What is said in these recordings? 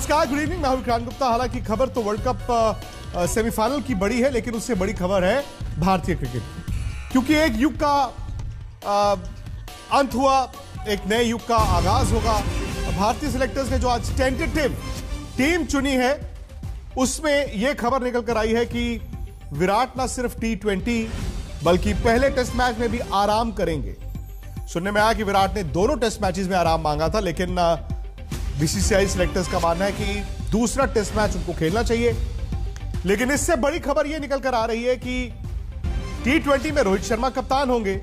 नमस्कार, good evening. मैं हूं विक्रांत गुप्ता। हालांकि खबर तो वर्ल्ड कप सेमीफाइनल की बड़ी है, लेकिन उससे बड़ी खबर है भारतीय क्रिकेट, क्योंकि एक युग का अंत हुआ, एक नए युग का आगाज होगा। भारतीय सिलेक्टर्स ने जो आज टेंटेटिव टीम चुनी है, उसमें यह खबर निकल कर आई है कि विराट न सिर्फ T20 बल्कि पहले टेस्ट मैच में भी आराम करेंगे। सुनने में आया कि विराट ने दोनों टेस्ट मैचेस में आराम मांगा था, लेकिन बीसीसीआई सिलेक्टर्स का मानना है कि दूसरा टेस्ट मैच उनको खेलना चाहिए। लेकिन इससे बड़ी खबर यह निकल कर आ रही है कि T20 में रोहित शर्मा कप्तान होंगे,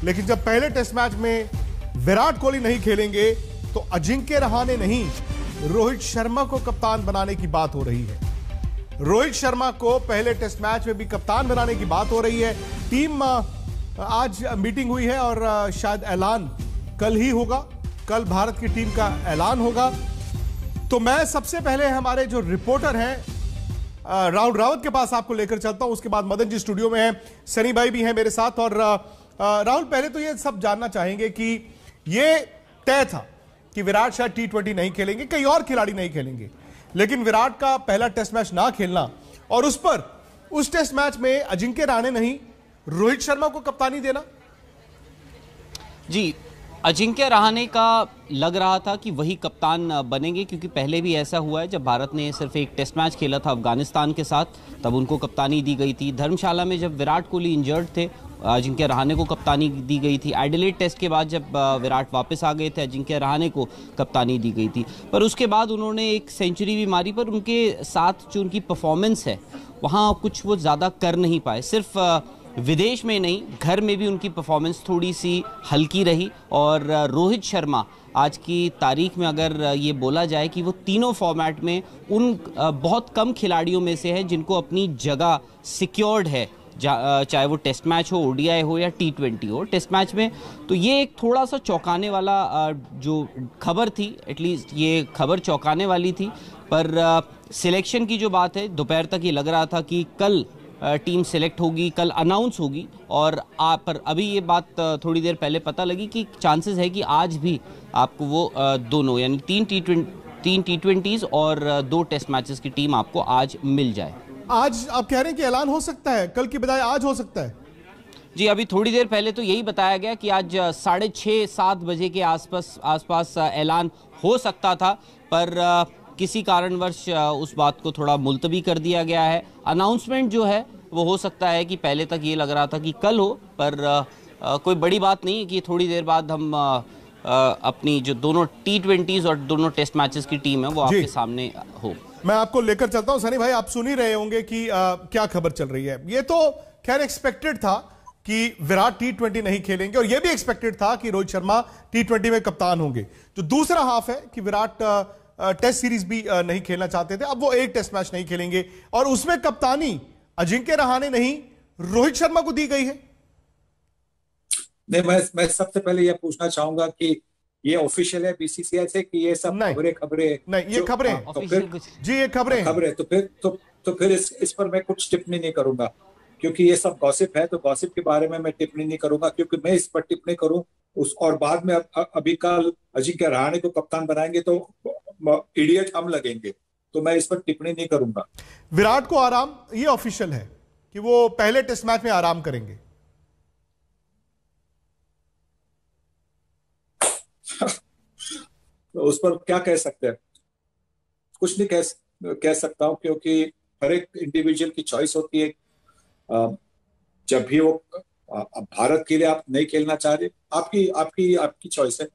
लेकिन जब पहले टेस्ट मैच में विराट कोहली नहीं खेलेंगे तो अजिंक्य रहाणे नहीं, रोहित शर्मा को कप्तान बनाने की बात हो रही है। रोहित शर्मा को पहले टेस्ट मैच में भी कप्तान बनाने की बात हो रही है। टीम आज मीटिंग हुई है और शायद ऐलान कल ही होगा, कल भारत की टीम का ऐलान होगा। तो मैं सबसे पहले हमारे जो रिपोर्टर हैं राहुल रावत के पास आपको लेकर चलता हूं, उसके बाद मदन जी स्टूडियो में हैं, सनी भाई भी हैं मेरे साथ। और राहुल, पहले तो ये सब जानना चाहेंगे कि ये तय था कि विराट शायद T20 नहीं खेलेंगे, कई और खिलाड़ी नहीं खेलेंगे, लेकिन विराट का पहला टेस्ट मैच ना खेलना और उस टेस्ट मैच में अजिंक्य रहाणे नहीं, रोहित शर्मा को कप्तानी देना। जी, अजिंक्य रहाणे का लग रहा था कि वही कप्तान बनेंगे, क्योंकि पहले भी ऐसा हुआ है। जब भारत ने सिर्फ एक टेस्ट मैच खेला था अफगानिस्तान के साथ, तब उनको कप्तानी दी गई थी। धर्मशाला में जब विराट कोहली इंजर्ड थे, अजिंक्य रहाणे को कप्तानी दी गई थी। एडिलेड टेस्ट के बाद जब विराट वापस आ गए थे, अजिंक्य रहाणे को कप्तानी दी गई थी। पर उसके बाद उन्होंने एक सेंचुरी भी मारी, पर उनके साथ जो उनकी परफॉर्मेंस है वहाँ कुछ वो ज़्यादा कर नहीं पाए। सिर्फ विदेश में नहीं, घर में भी उनकी परफॉर्मेंस थोड़ी सी हल्की रही। और रोहित शर्मा आज की तारीख में अगर ये बोला जाए कि वो तीनों फॉर्मेट में उन बहुत कम खिलाड़ियों में से है जिनको अपनी जगह सिक्योर्ड है, चाहे वो टेस्ट मैच हो, ODI हो या T20 हो। टेस्ट मैच में तो ये एक थोड़ा सा चौंकाने वाला जो खबर थी, एटलीस्ट ये खबर चौंकाने वाली थी। पर सिलेक्शन की जो बात है, दोपहर तक ये लग रहा था कि कल टीम सेलेक्ट होगी, कल अनाउंस होगी। और पर अभी ये बात थोड़ी देर पहले पता लगी कि चांसेस है कि आज भी आपको वो दोनों यानी तीन T20s और 2 टेस्ट मैचेस की टीम आपको आज मिल जाए। आज आप कह रहे हैं कि ऐलान हो सकता है, कल की बजाय आज हो सकता है? जी, अभी थोड़ी देर पहले तो यही बताया गया कि आज 6:30-7 बजे के आसपास ऐलान हो सकता था, पर किसी कारणवश उस बात को थोड़ा मुलतवी कर दिया गया है। अनाउंसमेंट जो है वो हो सकता है कि पहले तक ये लग रहा था कि कल हो, पर कोई बड़ी बात नहीं है कि थोड़ी देर बाद हम अपनी जो दोनों T20s और दोनों टेस्ट मैचेस की टीम है वो आपके सामने हो। मैं आपको लेकर चलता हूं। सनी भाई, आप सुन ही रहे होंगे कि क्या खबर चल रही है। ये तो खैर एक्सपेक्टेड था कि विराट T20 नहीं खेलेंगे, और यह भी एक्सपेक्टेड था कि रोहित शर्मा T20 में कप्तान होंगे। जो दूसरा हाफ है कि विराट टेस्ट सीरीज भी नहीं खेलना चाहते थे, अब वो एक टेस्ट मैच नहीं खेलेंगे और उसमें कप्तानी अजिंक्य रहाणे नहीं, रोहित शर्मा को दी गई है। नहीं, मैं सबसे पहले यह पूछना चाहूंगा कि ये ऑफिशियल है बीसीसीआई से कि ये सब खबरें नहीं, ये खबरें तो फिर जी, ये खबरें तो फिर इस पर मैं कुछ टिप्पणी नहीं करूंगा, क्योंकि ये सब गॉसिप है। तो गॉसिप के बारे में मैं टिप्पणी नहीं करूंगा, क्योंकि मैं इस पर टिप्पणी करूं और बाद में अभी कल अजिंक्य रहाणे को कप्तान बनाएंगे तो इडियट हम लगेंगे। तो मैं इस पर टिप्पणी नहीं करूंगा। विराट को आराम, ये ऑफिशियल है कि वो पहले टेस्ट मैच में आराम करेंगे। तो उस पर क्या कह सकते हैं? कुछ नहीं कह सकता हूं, क्योंकि हर एक इंडिविजुअल की चॉइस होती है। जब भी वो भारत के लिए आप नहीं खेलना चाह रहे, आपकी चॉइस है,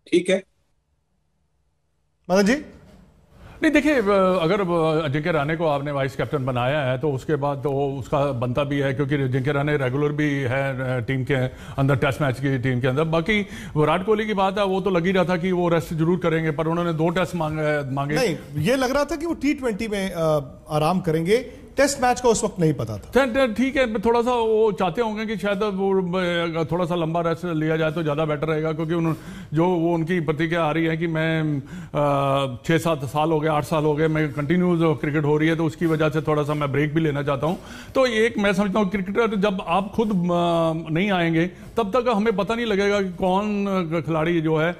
ठीक है। मदन जी? नहीं, देखिए, अगर अजिंक्य रहाणे को आपने वाइस कैप्टन बनाया है तो उसके बाद तो उसका बनता भी है, क्योंकि अजिंक्य रहाणे रेगुलर भी है टीम के अंदर, टेस्ट मैच की टीम के अंदर। बाकी विराट कोहली की बात है, वो तो लग ही रहा था कि वो रेस्ट जरूर करेंगे, पर उन्होंने 2 टेस्ट मांगे। नहीं, ये लग रहा था कि वो T20 में आराम करेंगे। टेस्ट मैच का उस वक्त नहीं पता था। ठीक है, थोड़ा सा वो चाहते होंगे कि शायद वो थोड़ा सा लंबा रेस्ट लिया जाए तो ज़्यादा बेटर रहेगा, क्योंकि वो उनकी प्रतिक्रिया आ रही है कि मैं 6-7 साल हो गए, 8 साल हो गए, मैं कंटिन्यूज क्रिकेट हो रही है, तो उसकी वजह से थोड़ा सा मैं ब्रेक भी लेना चाहता हूँ। तो एक मैं समझता हूँ क्रिकेटर जब आप खुद नहीं आएंगे तब तक हमें पता नहीं लगेगा कि कौन खिलाड़ी जो है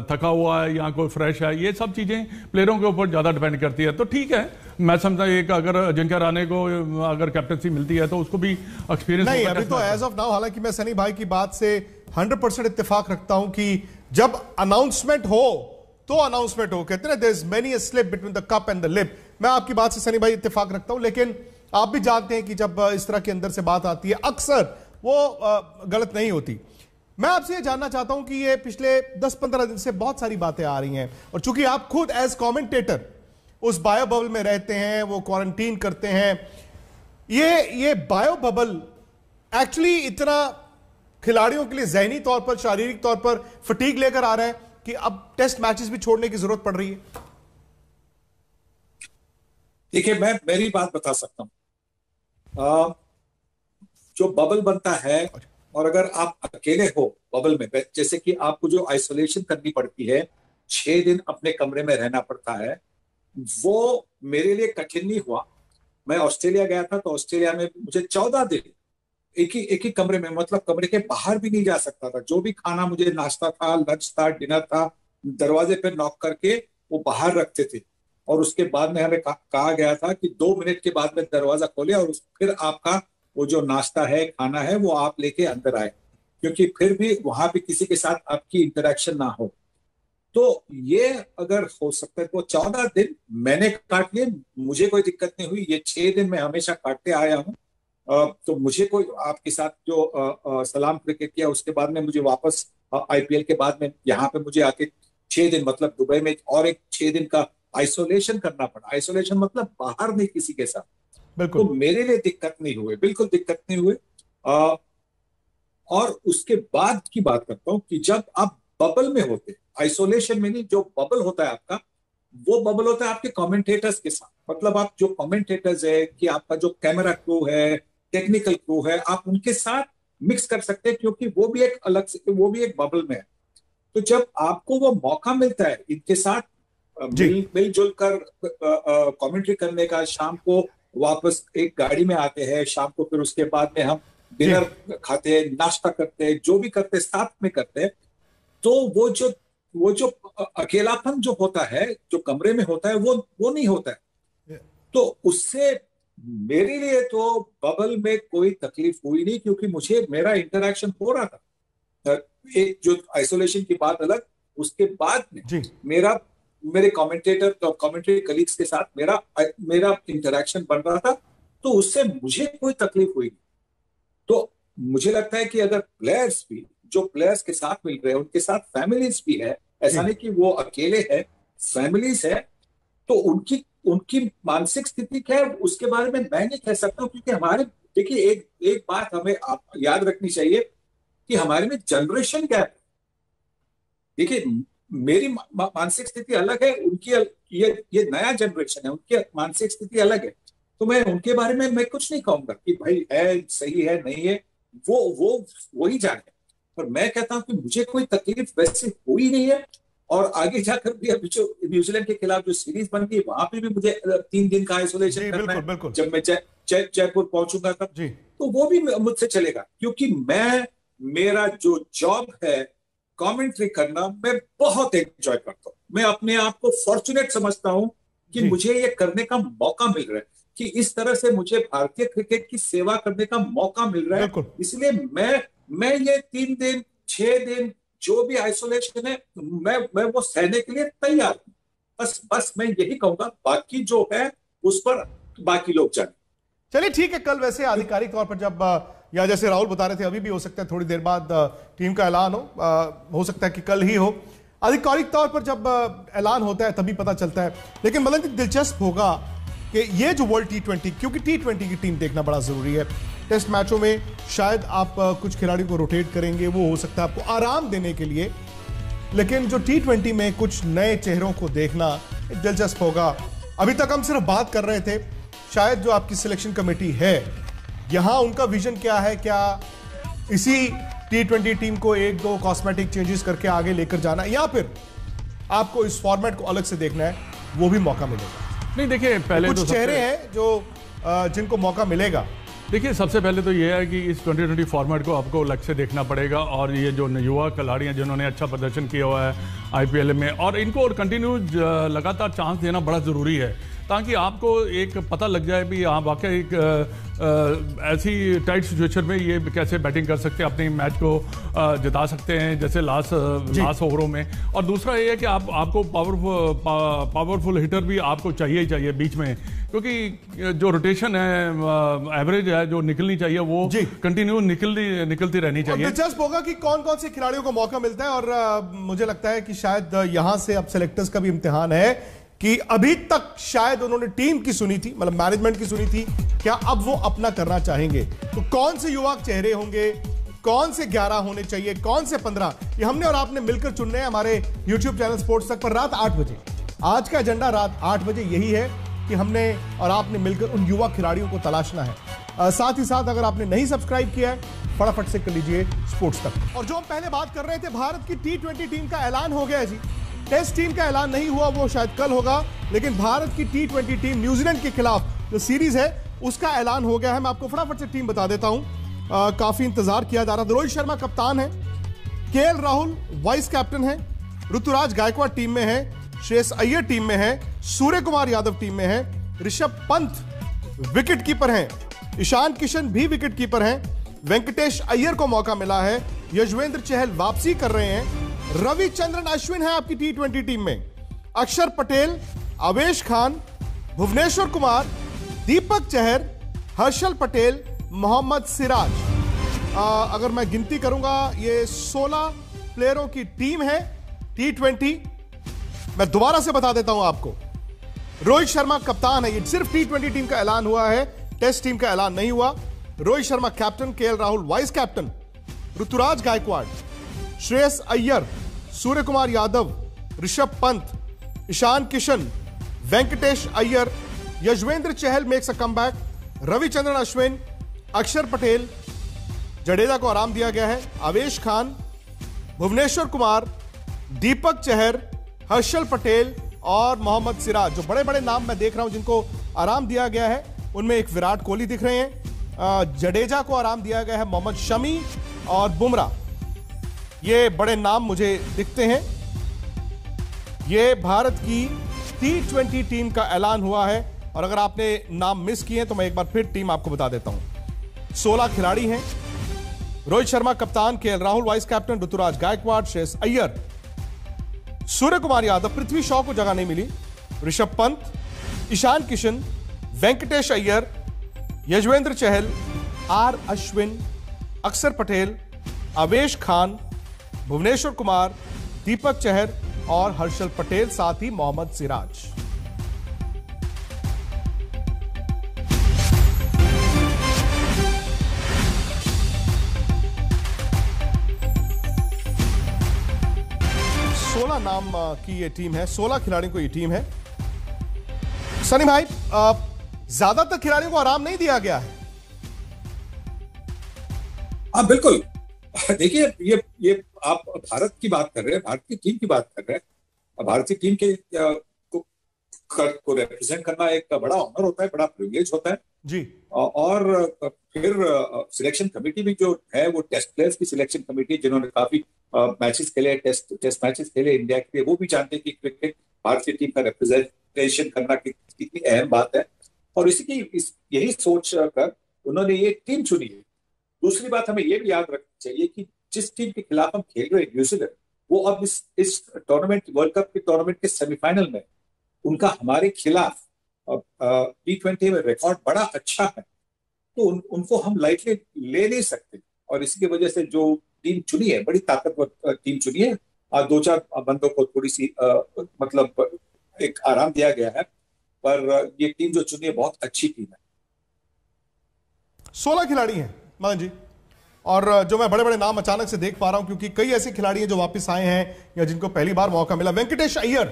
थका हुआ है या कोई फ्रेश है। ये सब चीज़ें प्लेयरों के ऊपर ज़्यादा डिपेंड करती है। तो ठीक है, मैं समझता हूँ एक अगर अजिंक्य रहाणे को अगर कैप्टनसी मिलती है तो उसको भी एक्सपीरियंस नहीं। अभी तो एज ऑफ नाउ, हालांकि मैं सनी भाई की बात से 100% इत्तेफाक रखता हूं कि जब अनाउंसमेंट हो तो अनाउंसमेंट हो। कहते हैं ना, there is many a slip between the cup and the lip. मैं आपकी बात से सनी भाई इत्तेफाक रखता हूं, लेकिन आप भी जानते हैं कि जब इस तरह के अंदर से बात आती है अक्सर वो गलत नहीं होती। मैं आपसे ये जानना चाहता हूं कि ये पिछले 10-15 दिन से बहुत सारी बातें आ रही हैं, और चूंकि आप खुद एज कमेंटेटर उस बायो बबल में रहते हैं, वो क्वारंटीन करते हैं, ये बायो बबल एक्चुअली इतना खिलाड़ियों के लिए ज़हनी तौर पर, शारीरिक तौर पर फटीग लेकर आ रहा है कि अब टेस्ट मैचेस भी छोड़ने की जरूरत पड़ रही है। देखिए, मैं मेरी बात बता सकता हूं। जो बबल बनता है, और अगर आप अकेले हो बबल में, जैसे कि आपको जो आइसोलेशन करनी पड़ती है, 6 दिन अपने कमरे में रहना पड़ता है, वो मेरे लिए कठिन नहीं हुआ। मैं ऑस्ट्रेलिया गया था तो ऑस्ट्रेलिया में मुझे 14 दिन एक ही कमरे में, मतलब कमरे के बाहर भी नहीं जा सकता था। जो भी खाना मुझे, नाश्ता था, लंच था, डिनर था, दरवाजे पे नॉक करके वो बाहर रखते थे, और उसके बाद में हमें कहा गया था कि 2 मिनट के बाद में दरवाजा खोले और फिर आपका वो जो नाश्ता है, खाना है, वो आप लेके अंदर आए, क्योंकि फिर भी वहां पे किसी के साथ आपकी इंटरेक्शन ना हो। तो ये अगर हो सकता है तो 14 दिन मैंने काट लिए, मुझे कोई दिक्कत नहीं हुई। ये 6 दिन मैं हमेशा काटते आया हूँ। तो मुझे कोई आपके साथ जो सलाम क्रिकेट किया, उसके बाद में मुझे वापस आईपीएल के बाद में यहाँ पे मुझे आके 6 दिन, मतलब दुबई में और एक 6 दिन का आइसोलेशन करना पड़ा। आइसोलेशन मतलब बाहर नहीं किसी के साथ। तो मेरे लिए दिक्कत नहीं हुई, बिल्कुल दिक्कत नहीं हुई। और उसके बाद की बात करता हूँ कि जब आप बबल में होते, आइसोलेशन में नहीं, जो बबल होता है आपका, वो बबल होता है आपके कमेंटेटर्स के साथ। मतलब आप जो कमेंटेटर्स है, कि आपका जो कैमरा क्रू है, टेक्निकल क्रू है, आप उनके साथ मिक्स कर सकते हैं, क्योंकि वो भी एक अलग से, वो भी एक बबल में है। तो जब आपको वो मौका मिलता है इनके साथ मिलजुल कर कमेंट्री करने का, शाम को वापस एक गाड़ी में आते हैं, शाम को फिर उसके बाद में हम डिनर खाते हैं, नाश्ता करते हैं, जो भी करते हैं साथ में करते हैं, तो वो जो अकेलापन जो होता है, जो कमरे में होता है, वो नहीं होता है। तो उससे मेरे लिए तो बबल में कोई तकलीफ हुई नहीं, क्योंकि मुझे मेरा इंटरेक्शन हो रहा था। एक जो आइसोलेशन की बात अलग, उसके बाद में मेरे कमेंटेटर और कमेंट्री कलीग्स के साथ मेरा इंटरेक्शन बन रहा था, तो उससे मुझे कोई तकलीफ हुई नहीं। तो मुझे लगता है कि अगर प्लेयर्स भी, जो प्लेयर्स के साथ मिल रहे हैं, उनके साथ फैमिलीज भी है, ऐसा नहीं कि वो अकेले है, फैमिलीज है, तो उनकी मानसिक स्थिति क्या है उसके बारे में मैं नहीं कह सकता हूँ। क्योंकि हमारे, देखिए, एक बात हमें याद रखनी चाहिए कि हमारे में जनरेशन गैप है। देखिए, मेरी मानसिक स्थिति अलग है, उनकी ये नया जनरेशन है, उनकी मानसिक स्थिति अलग है। तो मैं उनके बारे में मैं कुछ नहीं कहूंगा कि भाई है, सही है, नहीं है, वो ही जाने। पर मैं कहता हूं कि मुझे कोई तकलीफ वैसे हुई नहीं है। और आगे जाकर भी अभी जो न्यूजीलैंड के खिलाफ जो सीरीज बन गई, वहां पे भी मुझे 3 दिन का आइसोलेशन करना है। जब मैं जयपुर पहुंचूंगा तब, तो वो भी मुझसे चलेगा, क्योंकि मेरा जो जॉब है कमेंट्री करना, मैं बहुत एंजॉय करता हूँ। मैं अपने आप को फॉर्चुनेट समझता हूँ कि मुझे ये करने का मौका मिल रहा है, कि इस तरह से मुझे भारतीय क्रिकेट की सेवा करने का मौका मिल रहा है। इसलिए मैं ये 3 दिन 6 दिन जो भी आइसोलेशन है, मैं वो सहने के लिए तैयार हूं। बस मैं यही कहूंगा, बाकी जो है उस पर बाकी लोग जाने। चलिए ठीक है, कल वैसे आधिकारिक तौर पर जब, या जैसे राहुल बता रहे थे, अभी भी हो सकता है थोड़ी देर बाद टीम का ऐलान हो सकता है कि कल ही हो। आधिकारिक तौर पर जब ऐलान होता है तभी पता चलता है। लेकिन मदन जी, दिलचस्प होगा कि ये जो वर्ल्ड T20, क्योंकि T20 की टीम देखना बड़ा जरूरी है। टेस्ट मैचों में शायद आप कुछ खिलाड़ियों को रोटेट करेंगे, वो हो सकता है आपको आराम देने के लिए, लेकिन जो T20 में कुछ नए चेहरों को देखना दिलचस्प होगा। अभी तक हम सिर्फ बात कर रहे थे शायद जो आपकी सिलेक्शन कमेटी है यहां उनका विजन क्या है, क्या इसी T20 टीम को एक दो कॉस्मेटिक चेंजेस करके आगे लेकर जाना है या फिर आपको इस फॉर्मेट को अलग से देखना है, वो भी मौका मिलेगा? नहीं देखिए, पहले कुछ चेहरे हैं जो जिनको मौका मिलेगा। देखिए सबसे पहले तो ये है कि इस 2020 फॉर्मेट को आपको अलग से देखना पड़ेगा और ये जो युवा खिलाड़ी हैं जिन्होंने अच्छा प्रदर्शन किया हुआ है IPL में, और इनको और कंटिन्यू लगातार चांस देना बड़ा ज़रूरी है ताकि आपको एक पता लग जाए भी हाँ वाकई एक ऐसी टाइट सिचुएशन में ये कैसे बैटिंग कर सकते हैं, अपने मैच को जिता सकते हैं जैसे लास्ट ओवरों में। और दूसरा ये है कि आपको पावरफुल हिटर भी आपको चाहिए ही चाहिए बीच में, क्योंकि जो रोटेशन है एवरेज है जो निकलनी चाहिए वो कंटिन्यू निकलती रहनी चाहिए। दिलचस्प होगा कि कौन कौन से खिलाड़ियों को मौका मिलता है, और मुझे लगता है कि शायद यहां से अब सेलेक्टर्स का भी इम्तिहान है कि अभी तक शायद उन्होंने टीम की सुनी थी, मतलब मैनेजमेंट की सुनी थी, क्या अब वो अपना करना चाहेंगे? तो कौन से युवा चेहरे होंगे, कौन से 11 होने चाहिए, कौन से 15, ये हमने और आपने मिलकर चुनने हैं हमारे YouTube चैनल स्पोर्ट्स तक पर रात 8 बजे। आज का एजेंडा रात 8 बजे यही है कि हमने और आपने मिलकर उन युवा खिलाड़ियों को तलाशना है। साथ ही साथ अगर आपने नहीं सब्सक्राइब किया है फटाफट से कर लीजिए स्पोर्ट्स तक। और जो हम पहले बात कर रहे थे, भारत की T20 टीम का ऐलान हो गया है जी। टेस्ट टीम का ऐलान नहीं हुआ, वो शायद कल होगा, लेकिन भारत की T20 टीम न्यूजीलैंड के खिलाफ जो सीरीज है उसका ऐलान हो गया है। मैं आपको फटाफट से टीम बता देता हूं, काफी इंतजार किया जा रहा था। रोहित शर्मा कप्तान है, KL राहुल वाइस कैप्टन है, ऋतुराज गायकवाड़ टीम में है, श्रेयस अय्यर टीम में है, सूर्य कुमार यादव टीम में है, ऋषभ पंत विकेट कीपर हैं, ईशान किशन भी विकेट कीपर हैं, वेंकटेश अय्यर को मौका मिला है, यजुवेंद्र चहल वापसी कर रहे हैं, रविचंद्रन अश्विन है आपकी T20 टीम में, अक्षर पटेल, अवेश खान, भुवनेश्वर कुमार, दीपक चहर, हर्षल पटेल, मोहम्मद सिराज। अगर मैं गिनती करूंगा ये 16 प्लेयरों की टीम है T20। मैं दोबारा से बता देता हूं आपको, रोहित शर्मा कप्तान है, ये सिर्फ T20 टीम का ऐलान हुआ है, टेस्ट टीम का ऐलान नहीं हुआ। Rohit Sharma captain, KL Rahul vice captain, Rituraj Gaikwad, Shreyas Iyer, Surya Kumar Yadav, Rishabh Pant, Ishan Kishan, Venkatesh Iyer, Yuzvendra Chahal makes a comeback, Ravichandran Ashwin, Axar Patel, Jadeja को आराम दिया गया है, अवेश खान, भुवनेश्वर कुमार, दीपक चहर, हर्षल पटेल और मोहम्मद सिराज। जो बड़े बड़े नाम मैं देख रहा हूं जिनको आराम दिया गया है उनमें एक विराट कोहली दिख रहे हैं, जडेजा को आराम दिया गया है, मोहम्मद शमी और बुमराह, ये बड़े नाम मुझे दिखते हैं। ये भारत की T20 टीम का ऐलान हुआ है, और अगर आपने नाम मिस किए हैं तो मैं एक बार फिर टीम आपको बता देता हूं। 16 खिलाड़ी हैं, रोहित शर्मा कप्तान, KL Rahul vice captain, Rituraj Gaikwad, Shreyas Iyer, Surya Kumar Yadav, Prithvi Shaw को जगह नहीं मिली, ऋषभ पंत, ईशान किशन, वेंकटेश अय्यर, यजुवेंद्र चहल, R अश्विन, अक्षर पटेल, अवेश खान, भुवनेश्वर कुमार, दीपक चहर और हर्षल पटेल, साथ ही मोहम्मद सिराज। नाम की ये टीम है, 16 खिलाड़ियों को ये टीम है। सनी भाई, ज्यादातर खिलाड़ियों को आराम नहीं दिया गया है। हाँ बिल्कुल, देखिए ये आप भारत की बात कर रहे हैं, भारत की टीम की बात कर रहे हैं। भारतीय टीम के को रिप्रेजेंट करना एक बड़ा ऑनर होता है, बड़ा प्रिविलेज होता है जी। और फिर सिलेक्शन कमेटी भी जो है वो टेस्ट प्लेयर्स की सिलेक्शन कमेटी, जिन्होंने काफी मैचेस खेले, टेस्ट मैचेस खेले इंडिया के लिए, वो भी जानते हैं कि क्रिकेट भारतीय टीम का रिप्रेजेंटेशन करना कितनी अहम बात है। और यही सोच कर उन्होंने ये टीम चुनी है। दूसरी बात हमें ये भी याद रखनी चाहिए कि जिस टीम के खिलाफ हम खेल रहे हैं, न्यूजीलैंड, वो अब इस टूर्नामेंट, वर्ल्ड कप के टूर्नामेंट के सेमीफाइनल में उनका हमारे खिलाफ T20 में रिकॉर्ड बड़ा अच्छा है, तो उनको हम लाइटली ले नहीं सकते। और इसकी वजह से जो टीम चुनी है, बड़ी ताकतवर टीम चुनी है, और 2-4 बंदों को थोड़ी सी मतलब एक आराम दिया गया है, पर ये टीम जो चुनी है बहुत अच्छी टीम है। 16 खिलाड़ी हैं मदन जी, और जो मैं बड़े बड़े नाम अचानक से देख पा रहा हूं, क्योंकि कई ऐसे खिलाड़ी हैं जो वापस आए हैं या जिनको पहली बार मौका मिला। वेंकटेश अय्यर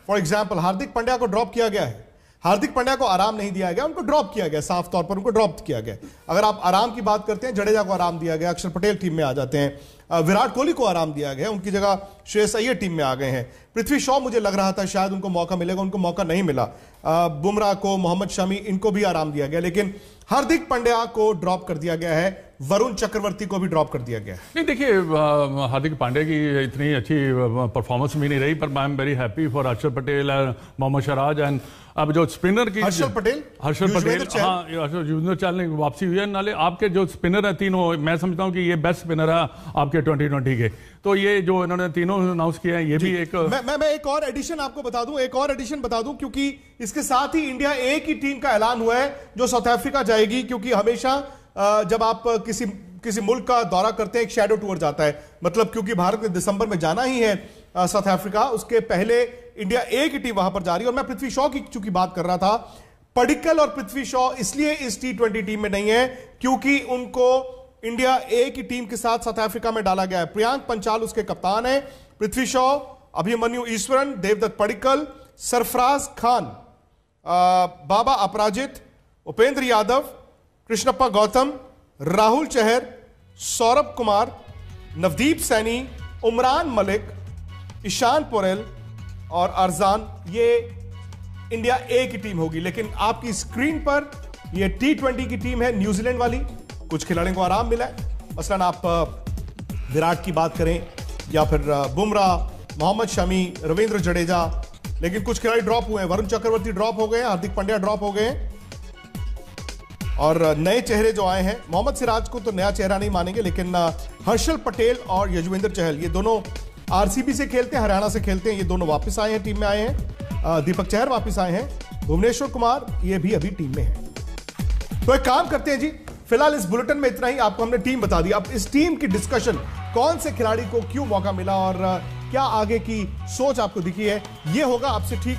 फॉर एग्जाम्पल, हार्दिक पांड्या को ड्रॉप किया गया है, हार्दिक पांड्या को आराम नहीं दिया गया, उनको ड्रॉप किया गया, साफ तौर पर उनको ड्रॉप किया गया। अगर आप आराम की बात करते हैं, जडेजा को आराम दिया गया, अक्षर पटेल टीम में आ जाते हैं, विराट कोहली को आराम दिया गया, उनकी जगह श्रेयस अय्यर टीम में आ गए हैं। पृथ्वी शॉ मुझे लग रहा था शायद उनको मौका मिलेगा, उनको मौका नहीं मिला। बुमराह को, मोहम्मद शमी, इनको भी आराम दिया गया, लेकिन हार्दिक पांड्या को ड्रॉप कर दिया गया है, वरुण चक्रवर्ती को भी ड्रॉप कर दिया गया है। नहीं देखिए, हार्दिक पांड्या की इतनी अच्छी परफॉर्मेंस भी नहीं रही, पर I am very happy for Harshal Patel and Mohammed Siraj. And अब जो स्पिनर की हर्षल पटेल, हाँ, युजवेंद्र चहल ने वापसी हुई है। नाले आपके जो स्पिनर है तीनों, मैं समझता हूं कि ये बेस्ट स्पिनर है आपके 2020 के। तो ये जो इन्होंने तीनों अनाउंस किए हैं, ये भी एक मैं एक और एडिशन आपको बता दूं, एक और एडिशन बता दूं, क्योंकि इसके साथ ही इंडिया ए की टीम का ऐलान हुआ है जो साउथ अफ्रीका जाएगी। क्योंकि हमेशा जब आप किसी मुल्क का दौरा करते हैं, एक शैडो टूर जाता है, मतलब क्योंकि भारत ने दिसंबर में जाना ही है साउथ अफ्रीका, उसके पहले इंडिया ए की टीम वहां पर जा रही है। और मैं पृथ्वी शॉ की चूंकि बात कर रहा था, पडिक्कल और पृथ्वी शॉ इसलिए इस T20 टीम में नहीं है क्योंकि उनको इंडिया ए की टीम के साथ साउथ अफ्रीका में डाला गया है। प्रियांक पंचाल उसके कप्तान है, पृथ्वी शॉ, अभिमन्यु ईश्वरन, देवदत्त पडिक्कल, सरफराज खान, बाबा अपराजित, उपेंद्र यादव, कृष्णप्पा गौतम, राहुल चहर, सौरभ कुमार, नवदीप सैनी, उमरान मलिक, ईशान पोरेल और अरजान, ये इंडिया ए की टीम होगी। लेकिन आपकी स्क्रीन पर ये T20 की टीम है, न्यूजीलैंड वाली। कुछ खिलाड़ियों को आराम मिला है, मसलन आप विराट की बात करें या फिर बुमराह, मोहम्मद शमी, रविंद्र जडेजा, लेकिन कुछ खिलाड़ी ड्रॉप हुए हैं। वरुण चक्रवर्ती ड्रॉप हो गए, हार्दिक पांड्या ड्रॉप हो गए और नए चेहरे जो आए हैं, मोहम्मद सिराज को तो नया चेहरा नहीं मानेंगे, लेकिन हर्षल पटेल और युजवेंद्र चहल, ये दोनों आरसीबी से खेलते हैं, हरियाणा से खेलते हैं, ये दोनों वापस आए हैं, टीम में आए हैं। दीपक चहर वापस आए हैं, भुवनेश्वर कुमार ये भी अभी टीम में है। तो एक काम करते हैं जी, फिलहाल इस बुलेटिन में इतना ही, आपको हमने टीम बता दी। अब इस टीम की डिस्कशन, कौन से खिलाड़ी को क्यों मौका मिला और क्या आगे की सोच आपको दिखी है, ये होगा आपसे ठीक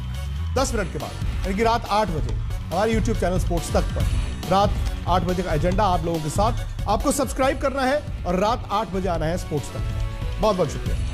10 मिनट के बाद, यानी कि रात 8 बजे हमारे YouTube चैनल स्पोर्ट्स तक पर। रात 8 बजे का एजेंडा आप लोगों के साथ, आपको सब्सक्राइब करना है और रात 8 बजे आना है स्पोर्ट्स तक। बहुत बहुत शुक्रिया।